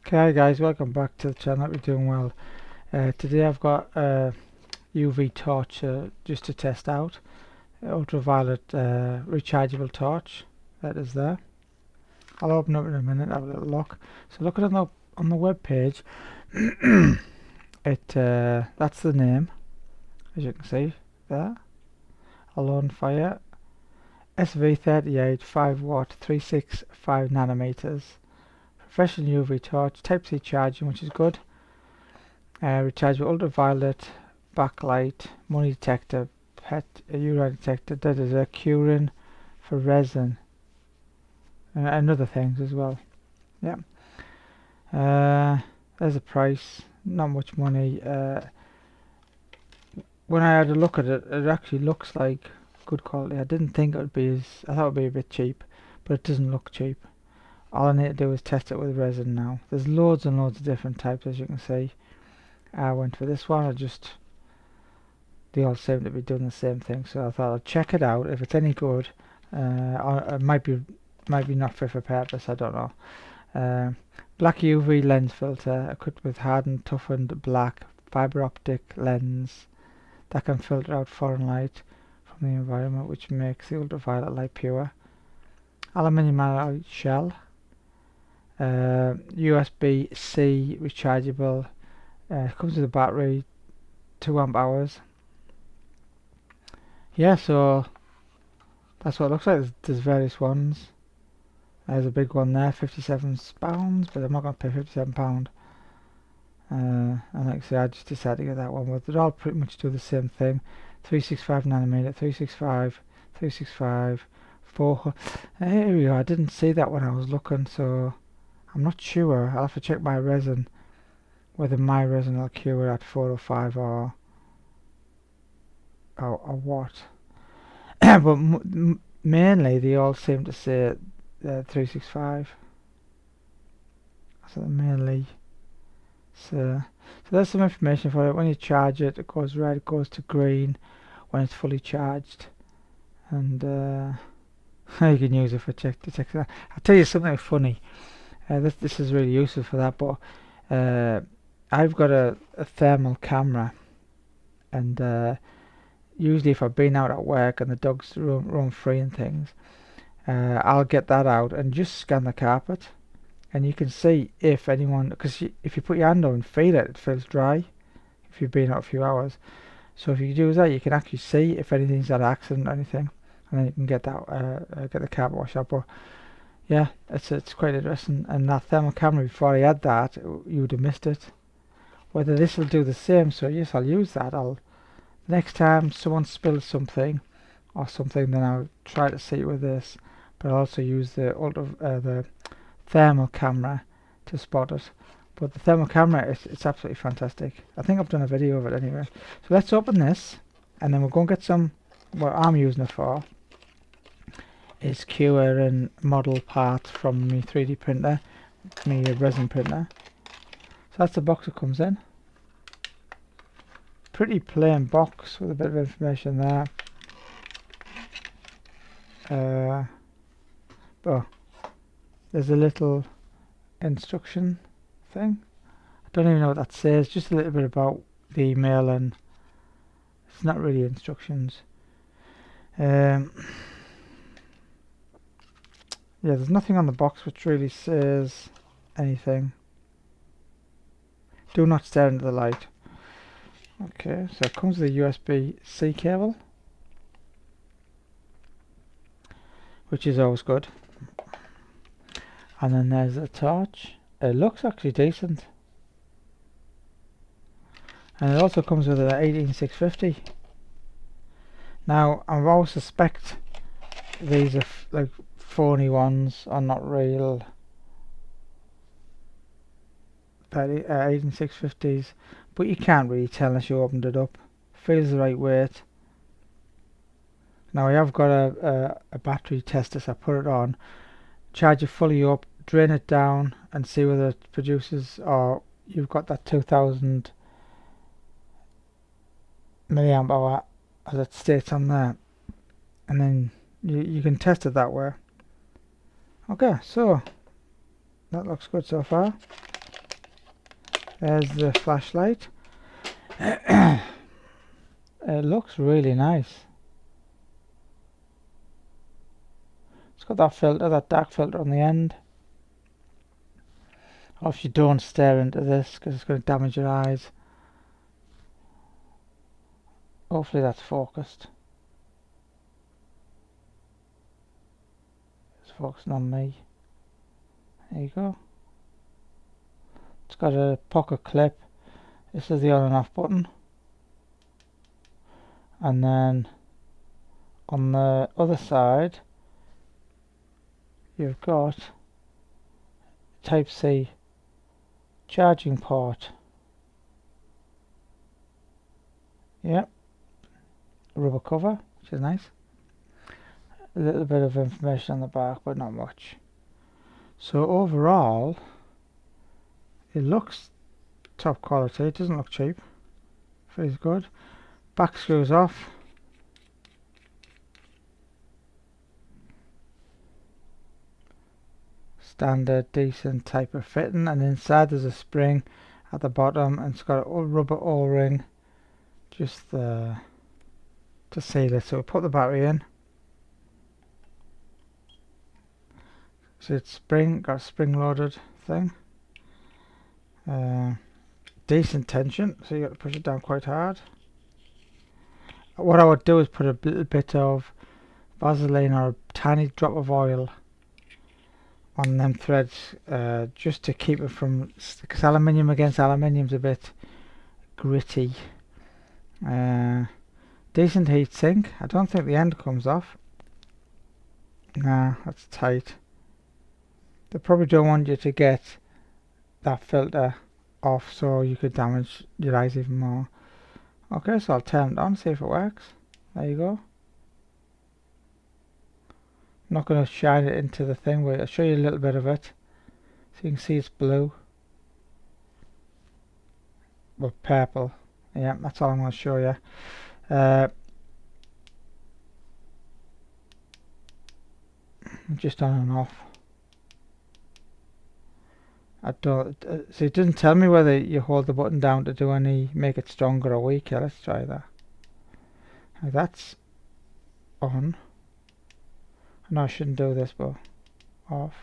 Okay guys, welcome back to the channel. Hope you're doing well. Today I've got a UV torch just to test out. Ultraviolet rechargeable torch. That is there. I'll open up in a minute, have a little look. So look at it on the web page. That's the name, as you can see there. Alonefire SV38 5 watt 365 nanometers. Professional UV torch, type C charging, which is good. Rechargeable ultraviolet, backlight, money detector, PET, urine detector, curing for resin, and other things as well. Yeah. There's a price, not much money. When I had a look at it, it actually looks like good quality. I didn't think it would be I thought it would be a bit cheap, but it doesn't look cheap. All I need to do is test it with resin now. There's loads and loads of different types, as you can see. I went for this one. They all seem to be doing the same thing, so I thought I'd check it out. If it's any good, or it might be not fit for purpose. I don't know. Black UV lens filter equipped with hardened, toughened black fiber optic lens that can filter out foreign light from the environment, which makes the ultraviolet light pure. Aluminium alloy shell. USB-C rechargeable. Comes with a battery, 2 amp hours. Yeah, so that's what it looks like. There's various ones. There's a big one there, £57, but I'm not going to pay £57. And like I say, I just decided to get that one. But they all pretty much do the same thing. 365 nanometer, 365, 365, 400. Here we go. I didn't see that when I was looking, so I'm not sure. I'll have to check my resin, whether my resin will cure at 405 or what. But mainly they all seem to say 365. So mainly, so there's some information for it. When you charge it, it goes red, it goes to green when it's fully charged, and you can use it for check that. I'll tell you something funny. This is really useful for that, but I've got a thermal camera, and usually if I've been out at work and the dogs roam free and things, I'll get that out and just scan the carpet, and you can see if anyone, because if you put your hand on and feel it, it feels dry if you've been out a few hours. So if you do that, you can actually see if anything's had an accident or anything, and then you can get that get the carpet washed out. But yeah, it's quite interesting. And that thermal camera, before I had that, you would have missed it. Whether this will do the same, so yes, I'll use that. Next time someone spills something or something, then I'll try to see it with this, but I'll also use the thermal camera to spot it. But the thermal camera, it's absolutely fantastic. I think I've done a video of it anyway. So let's open this, and then we'll go and get some. What I'm using it for is curing model parts from my 3D printer, my resin printer. So that's the box it comes in. Pretty plain box with a bit of information there. Oh, there's a little instruction thing. I don't even know what that says. Just a little bit about the email, and it's not really instructions. Yeah, there's nothing on the box which really says anything. Do not stare into the light. Okay, so it comes with a USB-C cable, which is always good. And then there's a torch. It looks actually decent. And it also comes with an 18650. Now, I always suspect these are like phony ones, are not real 18650s, but you can't really tell unless you opened it up. Feels the right weight. Now I have got a battery tester, so I put it on, charge it fully up, drain it down, and see whether it produces, or you've got that 2000 milliamp hour as it states on there, and then you can test it that way. Okay, so that looks good so far. There's the flashlight. It looks really nice. It's got that filter, that dark filter on the end. Obviously don't stare into this because it's going to damage your eyes. Hopefully that's focused. It's focusing on me. There you go. It's got a pocket clip. This is the on and off button. And then on the other side you've got Type C charging port. Yep. Rubber cover, which is nice. A little bit of information on the back, but not much. So overall, it looks top quality. It doesn't look cheap. Feels good. Back screws off. Standard, decent type of fitting, and inside there's a spring at the bottom, and it's got a rubber O-ring just to seal it. So we'll put the battery in. So it's got a spring-loaded thing. Decent tension, so you got to push it down quite hard. What I would do is put a little bit of Vaseline or a tiny drop of oil on them threads, just to keep it from, because aluminium against aluminium's a bit gritty. Decent heat sink. I don't think the end comes off. Nah, that's tight. They probably don't want you to get that filter off, so you could damage your eyes even more. Okay, so I'll turn it on, see if it works. There you go. I'm not going to shine it into the thing, but I'll show you a little bit of it. So you can see it's blue. Well, purple. Yeah, that's all I'm going to show you. Just on and off. I don't. So it doesn't tell me whether you hold the button down to make it stronger or weaker. Let's try that. Now that's on. No, I shouldn't do this, but off.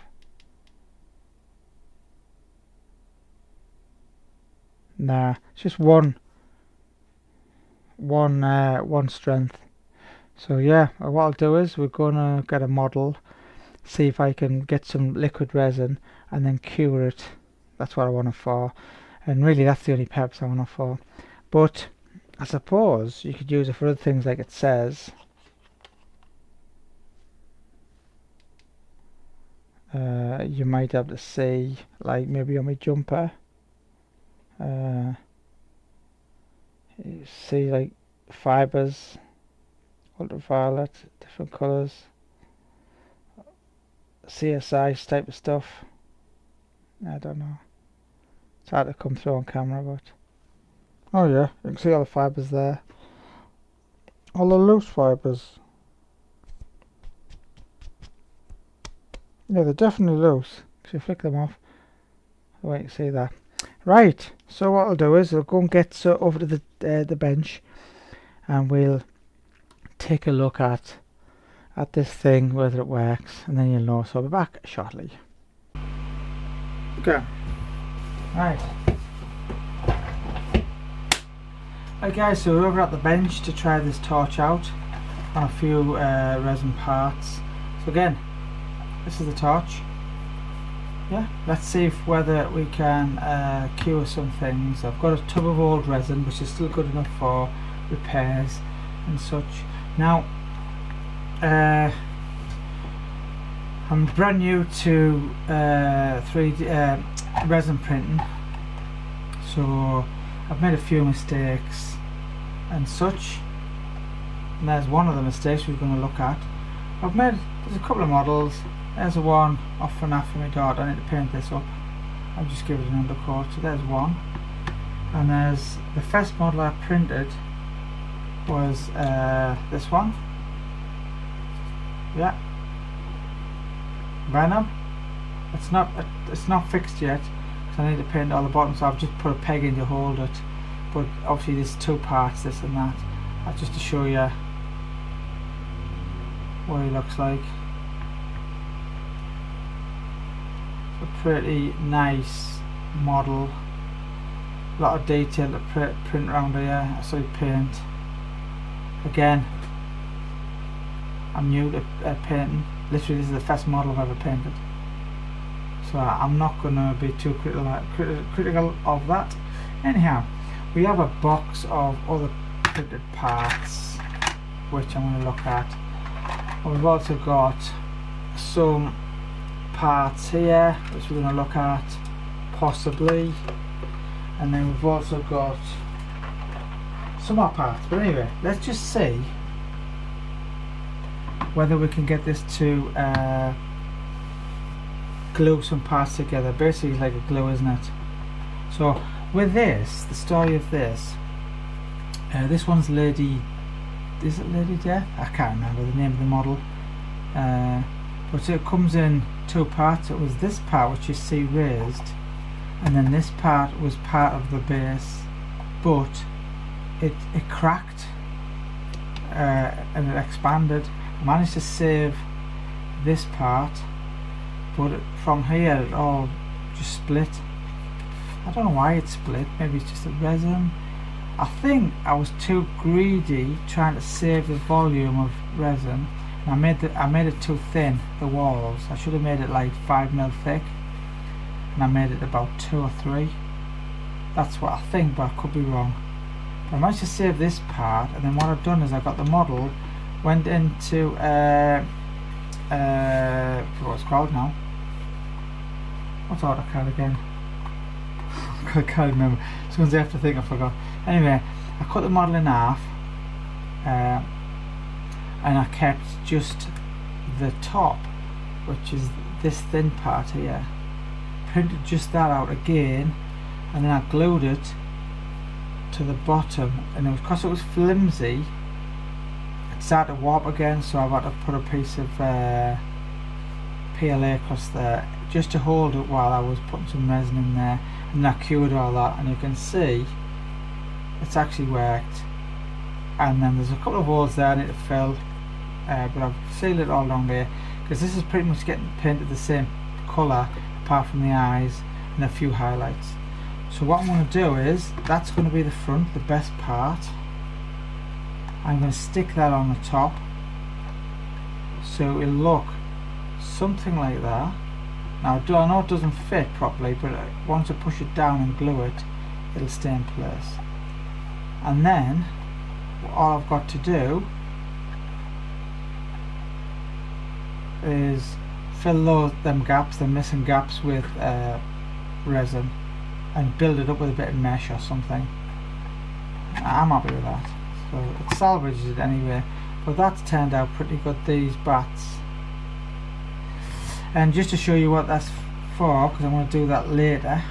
Nah, it's just one strength. So yeah, what I'll do is we're gonna get a model, see if I can get some liquid resin and then cure it. That's what I want it for, and really that's the only purpose I want it for. But I suppose you could use it for other things, like it says. You might have to see, like maybe on my jumper, you see like fibers, ultraviolet, different colors, CSI type of stuff. I don't know, it's hard to come through on camera, but oh yeah, you can see all the fibers there, all the loose fibers. Yeah, they're definitely loose. If you flick them off, wait, you see that. Right, so what I'll do is I'll go and get over to the bench, and we'll take a look at this thing, whether it works, and then you'll know. So I'll be back shortly. Okay. Right. Okay guys, so we're over at the bench to try this torch out on a few resin parts. So again, this is the torch. Yeah, let's see whether we can cure some things. I've got a tub of old resin, which is still good enough for repairs and such. Now, I'm brand new to 3D resin printing, so I've made a few mistakes and such, and there's one of the mistakes we're going to look at. There's a couple of models. There's a one off and off for my daughter. I need to paint this up. I'll just give it an undercoat. So there's one, and there's the first model I printed was this one. Yeah, Venom. It's not fixed yet so I need to paint all the bottom, so I've just put a peg in to hold it, but obviously there's two parts, this and that. That's just to show you what he looks like. It's a pretty nice model, a lot of detail to print around here. So paint, again, I'm new to painting. Literally this is the first model I've ever painted, so I'm not going to be too critical of that. Anyhow, we have a box of other printed parts which I'm going to look at. We've also got some parts here which we're going to look at possibly, and then we've also got some more parts. But anyway, let's just see whether we can get this to glue some parts together. Basically it's like a glue, isn't it? So with this, the story of this, this one's Lady, is it Lady Death? I can't remember the name of the model, but it comes in two parts. It was this part which you see raised, and then this part was part of the base, but it cracked and it expanded. I managed to save this part, but from here it all just split. I don't know why it split, maybe it's just the resin. I think I was too greedy trying to save the volume of resin. I made it too thin, the walls. I should have made it like 5mm thick, and I made it about 2 or 3. That's what I think, but I could be wrong. But I managed to save this part, and then what I've done is I got the model, went into I forgot what it's called now. What's AutoCAD again? I can't remember. As soon as I have to think, I forgot. Anyway, I cut the model in half, and I kept just the top, which is this thin part here. Printed just that out again, and then I glued it to the bottom, and it was, because it was flimsy, it started to warp again, so I've had to put a piece of PLA across there just to hold it while I was putting some resin in there, and I cured all that, and you can see it's actually worked. And then there's a couple of holes there I need to fill, but I've sealed it all along here, because this is pretty much getting painted the same colour apart from the eyes and a few highlights. So what I'm going to do is, that's going to be the front, the best part. I'm going to stick that on the top, so it'll look something like that. Now I know it doesn't fit properly, but once I push it down and glue it, it'll stay in place. And then all I've got to do is fill them gaps, the missing gaps, with resin, and build it up with a bit of mesh or something. I'm happy with that. So it salvages it anyway, but that's turned out pretty good, these bats. And just to show you what that's for, because I'm going to do that later,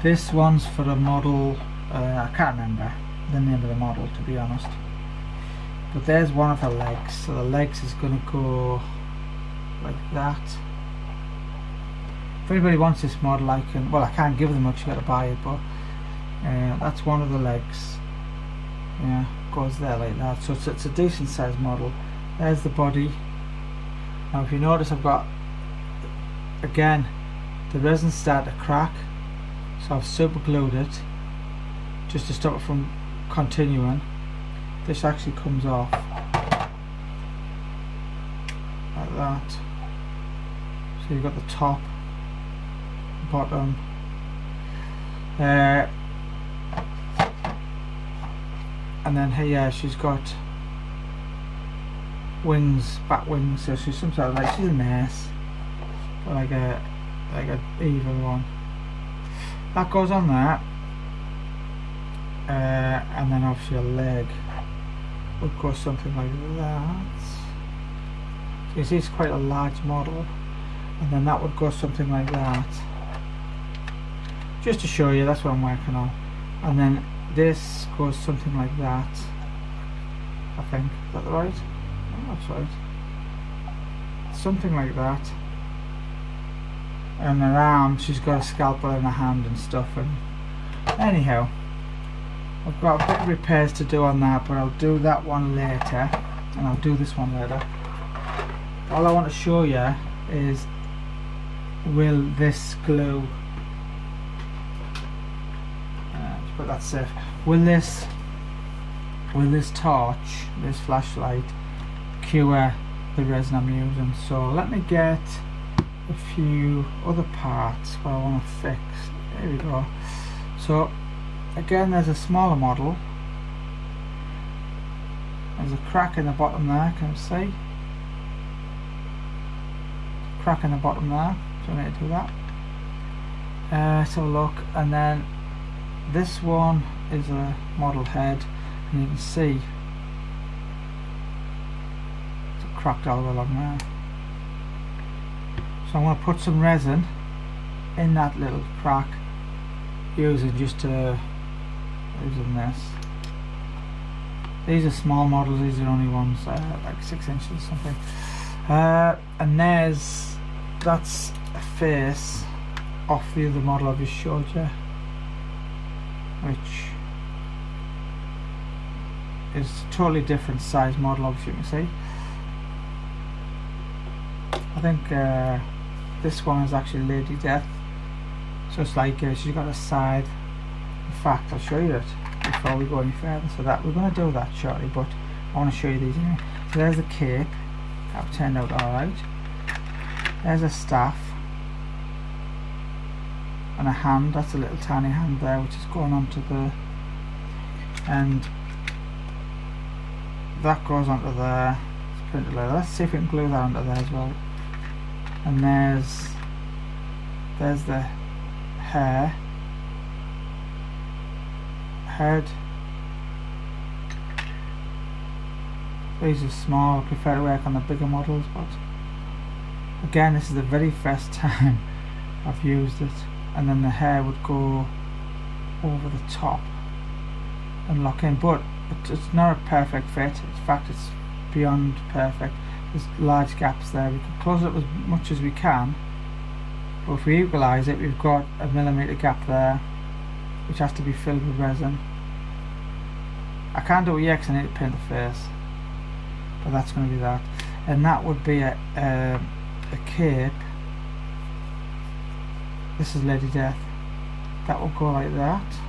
this one's for a model, I can't remember the name of the model, to be honest, but there's one of the legs. So the legs is going to go like that. If anybody wants this model, I can't give them much, you got to buy it, but that's one of the legs. Yeah, goes there like that, so it's a decent sized model. There's the body. Now if you notice, I've got, again, the resin started to crack, so I've super glued it just to stop it from continuing. This actually comes off like that, so you've got the top, bottom, and then here she's got wings, bat wings, so she's some sort of, like, she's a nurse, but like a evil one. That goes on there, and then obviously a leg would go something like that. So you see it's quite a large model, and then that would go something like that. Just to show you, that's what I'm working on. And then this goes something like that, I think. Is that right? Oh, that's right. Something like that. and her arm, she's got a scalpel in her hand and stuff. And anyhow, I've got a bit of repairs to do on that, but I'll do that one later, and I'll do this one later. All I want to show you is, will this glue, let's put that safe, will this torch, this flashlight, cure the resin I'm using? So let me get a few other parts what I want to fix. There we go. So again, there's a smaller model. There's a crack in the bottom there, can you see? Crack in the bottom there, so I need to do that. Let's have a look. And then this one is a model head, and you can see it's cracked all the way along there. So I'm going to put some resin in that little crack, using this. These are small models, these are only ones like 6 inches or something. And that's a face off the other model I've just showed you, which is a totally different size model, obviously you can see. I think this one is actually Lady Death, so it's like she's got a side. In fact, I'll show you it before we go any further. So that we're going to do that shortly, but I want to show you these anyway. So there's the cape, that turned out alright. There's a staff and a hand, that's a little tiny hand there, which is going onto the, and that goes onto there. It's printed like that. Let's see if we can glue that onto there as well. And there's the head. These are small. I prefer to work on the bigger models, but again, this is the very first time I've used it. And then the hair would go over the top and lock in, but it's not a perfect fit. In fact, it's beyond perfect. There's large gaps there. We can close it as much as we can, but if we equalise it, we've got a millimetre gap there, which has to be filled with resin. I can't do it yet because I need to paint the face, but that's going to be that. And that would be a cape. This is Lady Death. That will go like that,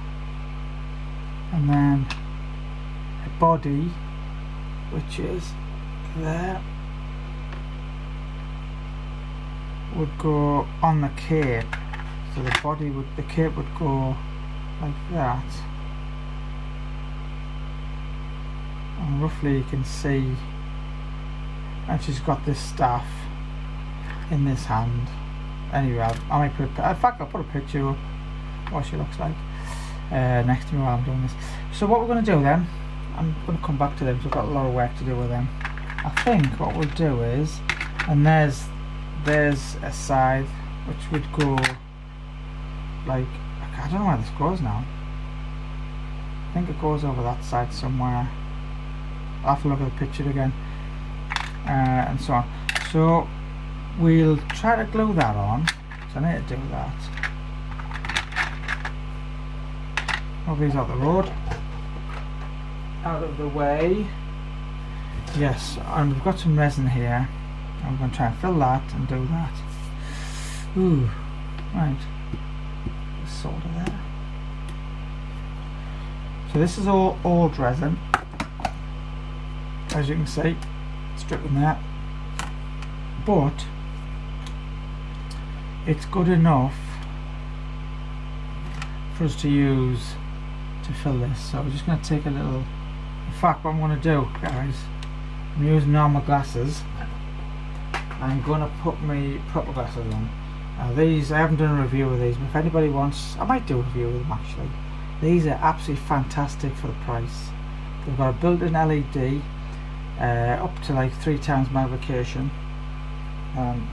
and then a body, which is there, would go on the cape. So the cape would go like that, and roughly you can see, and she's got this staff in this hand. Anyway, I might put in fact I'll put a picture up what she looks like next to me while I'm doing this. So what we're going to do then, I'm going to come back to them, so I've got a lot of work to do with them. I think what we'll do is, and there's a side which would go like, I don't know where this goes now. I think it goes over that side somewhere. I'll have to look at the picture again, and so on. So we'll try to glue that on, so I need to do that. Move these out the road, out of the way. Yes, and we've got some resin here. I'm going to try and fill that and do that. Ooh, right. Sort of there. So this is all old resin, as you can see, stripping that. But it's good enough for us to use to fill this. So we're just going to take a little, in fact what I'm going to do, guys, I'm using normal glasses. I'm going to put my proper glasses on. These, I haven't done a review of these, but if anybody wants, I might do a review of them actually. These are absolutely fantastic for the price. They've got a built-in LED, up to like 3 times magnification.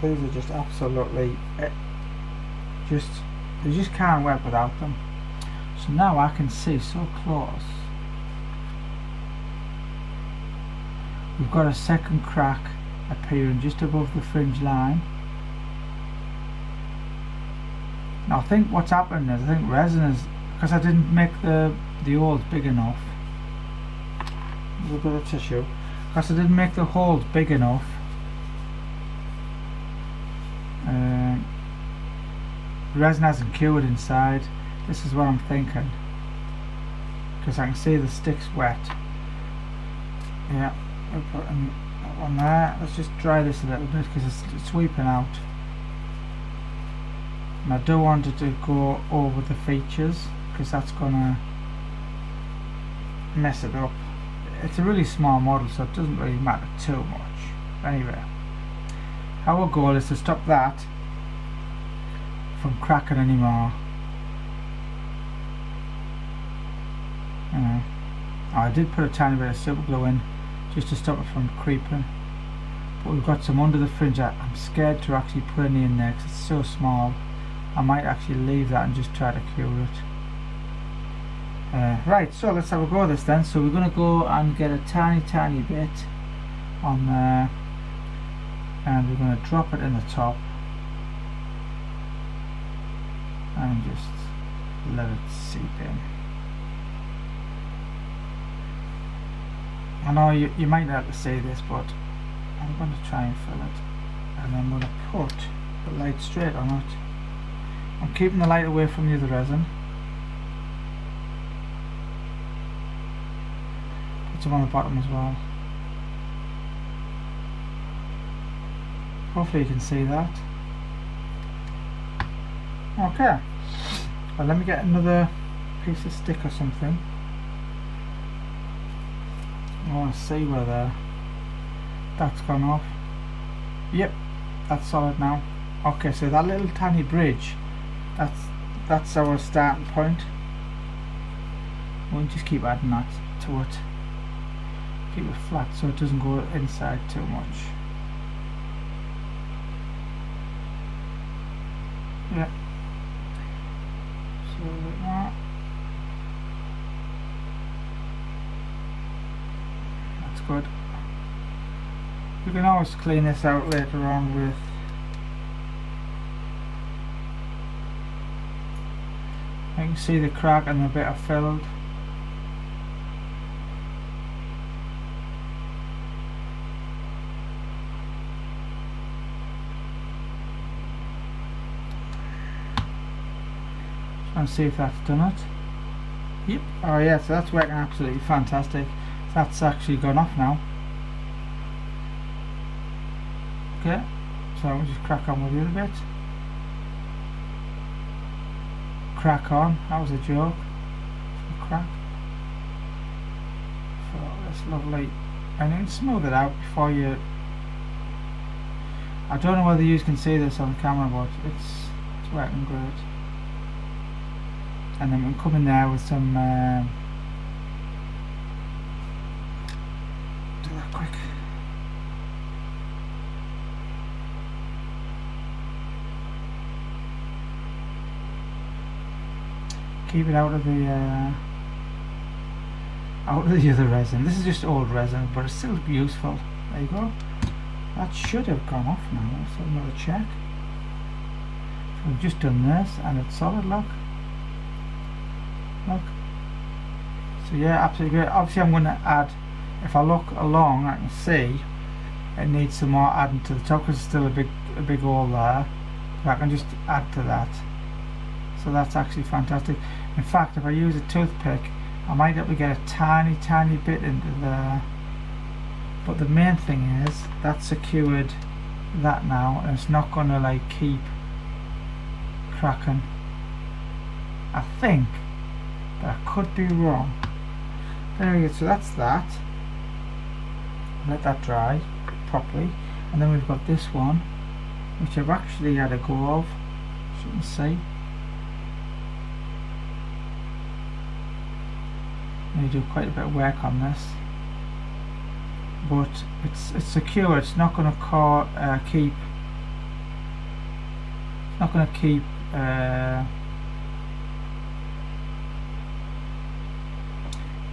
These are just absolutely, you just can't work without them. So now I can see so close. We've got a second crack appearing just above the fringe line. Now I think what's happened is, I think resin is, because I didn't make the holes big enough. There's a bit of tissue. Because I didn't make the holes big enough. Resin hasn't cured inside. This is what I'm thinking. Because I can see the stick's wet. Yeah, we'll put that one there. Let's just dry this a little bit because it's sweeping out. And I don't want it to go over the features because that's gonna mess it up. It's a really small model, so it doesn't really matter too much. Anyway, our goal is to stop that from cracking anymore. I did put a tiny bit of super glue in just to stop it from creeping, but we've got some under the fringe. I'm scared to actually put any in there because it's so small. I might actually leave that and just try to cure it. Right, so let's have a go at this then. So we're going to go and get a tiny bit on there, and we're going to drop it in the top and just let it seep in. I know you might not be able to see this, but I'm going to try and fill it, and I'm going to put the light straight on it. I'm keeping the light away from the other resin. Put some on the bottom as well. Hopefully you can see that. Okay, well, let me get another piece of stick or something. I want to see whether that's gone off. Yep, that's solid now. Okay, so that little tiny bridge, that's our starting point. We'll just keep adding that to it. Keep it flat so it doesn't go inside too much. Yeah. So like that. That's good. You can always clean this out later on with you can see the crack and the bit I filled. Try and see if that's done it. Yep. Oh yeah, so that's working absolutely fantastic. That's actually gone off now. Okay, so we'll just crack on with the other bit. Crack on, that was a joke. Crack. So that's lovely. And you can smooth it out before you. I don't know whether you can see this on the camera, but it's working great. And then we'll come in there with some do that quick. Keep it out of the other resin. This is just old resin, but it's still useful. There you go. That should have gone off now. Let's have another check. So we've just done this, and it's solid. Look. So yeah, absolutely great. Obviously I'm going to add, if I look along I can see it needs some more adding to the top because it's still a big hole there, but I can just add to that. So that's actually fantastic. In fact, if I use a toothpick I might be able to get a tiny bit into there, but the main thing is that's secured that now, and it's not going to like keep cracking, I think. But I could be wrong. There we go, so that's that. Let that dry properly. And then we've got this one, which I've actually had a go of, as you can see. I need to do quite a bit of work on this. But it's secure, it's not going to keep. It's not going to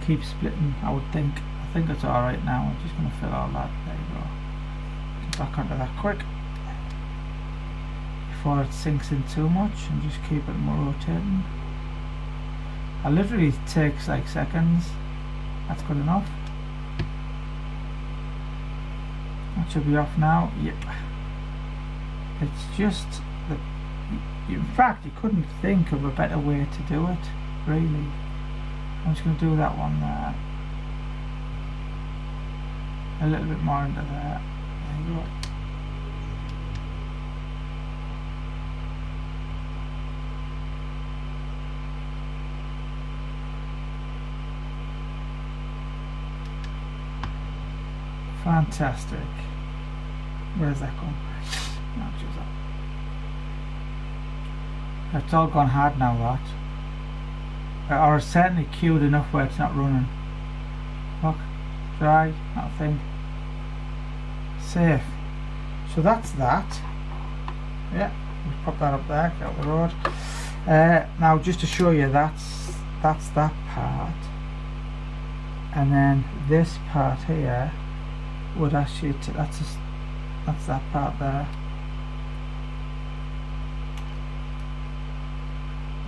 keep splitting, I would think. I think it's alright now. I'm just going to fill all that. There you go. Get back onto that quick. before it sinks in too much, and just keep it rotating. It literally takes like seconds. That's good enough. That should be off now. Yep. It's just that, in fact, you couldn't think of a better way to do it, really. I'm just going to do that one there. A little bit more into there. There you go. Fantastic. Where's that going? No, choose that. It's all gone hard now, that. Or it's certainly queued enough where it's not running. Look, dry, not a thing. Safe. So that's that. Yeah, we'll pop that up there, get out the road. Now, just to show you, that's that part, and then this part here would actually that's that part there,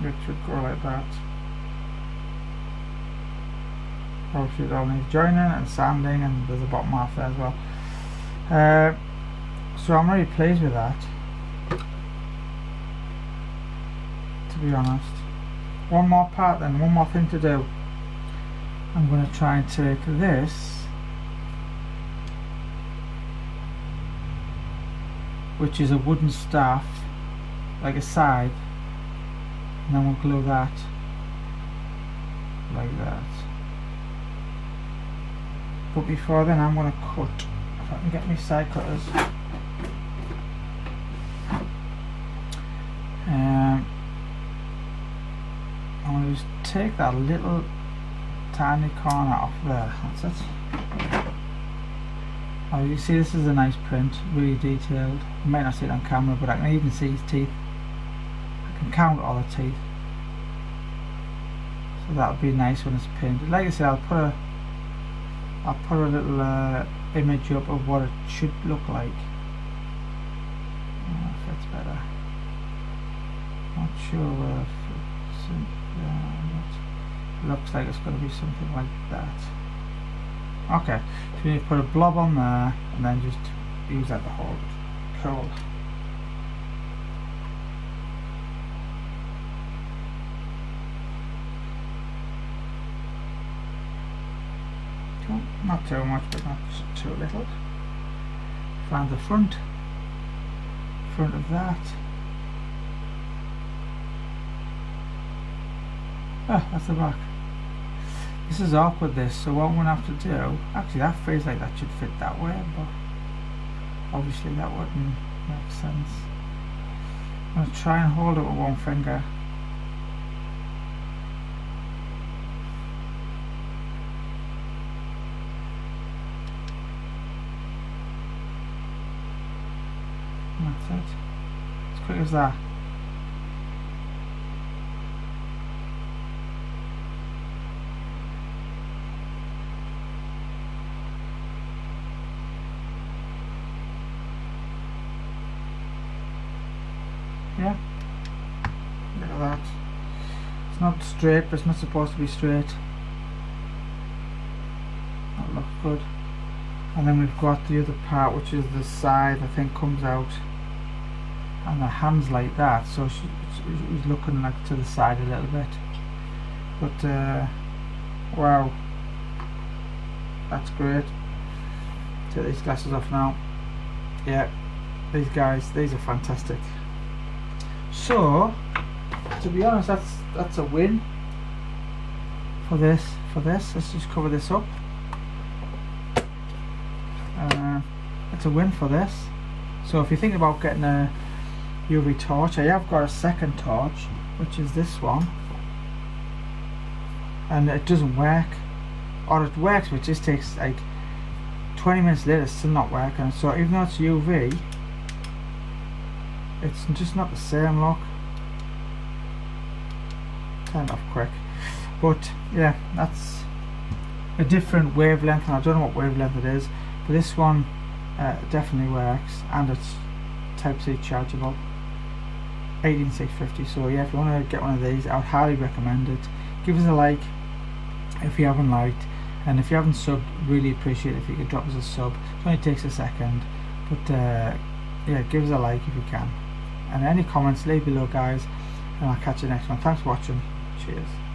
which would go like that. Obviously it all needs joining and sanding, and there's a bottom half there as well. So I'm really pleased with that, to be honest. One more part then, one more thing to do. I'm going to try and take this, which is a wooden staff, like a scythe, and then we'll glue that like that. But before then, I'm going to cut, if I can get my side cutters. I'm going to just take that little tiny corner off there. That's it. Oh, you see, this is a nice print, really detailed. You might not see it on camera, but I can even see his teeth. I can count all the teeth. So that'll be nice when it's painted. Like I said, I'll put a little image up of what it should look like. Oh, if that's better. Not sure where it fits in there. It looks like it's going to be something like that. Okay, so you need to put a blob on there and then just use that to hold it. Cool. Cool. Not too much, but not too little. Find the front of that. Ah, that's the back. This is awkward, this, so what I'm going to have to do, actually that feels like that should fit that way, but obviously that wouldn't make sense. I'm going to try and hold it with one finger. And that's it. As quick as that. Yeah, look at that. It's not straight, but it's not supposed to be straight. That looks good. And then we've got the other part, which is the side, I think, comes out, and the hand's like that, so she's looking like to the side a little bit. But wow, that's great. Take these glasses off now. Yeah, these guys, these are fantastic. So, to be honest, that's a win for this. Let's just cover this up. It's a win for this. So if you think about getting a UV torch, I have got a second torch, which is this one, and it doesn't work, or it works, but it just takes like 20 minutes later, it's still not working. So even though it's UV, it's just not the same look. Turned off quick, but yeah, that's a different wavelength, and I don't know what wavelength it is, but this one definitely works, and it's Type-C chargeable. 18650. So yeah, if you want to get one of these, I would highly recommend it. Give us a like if you haven't liked, and if you haven't subbed, really appreciate it if you could drop us a sub. It only takes a second, but yeah, give us a like if you can, and any comments leave below, guys, and I'll catch you next one. Thanks for watching. Cheers.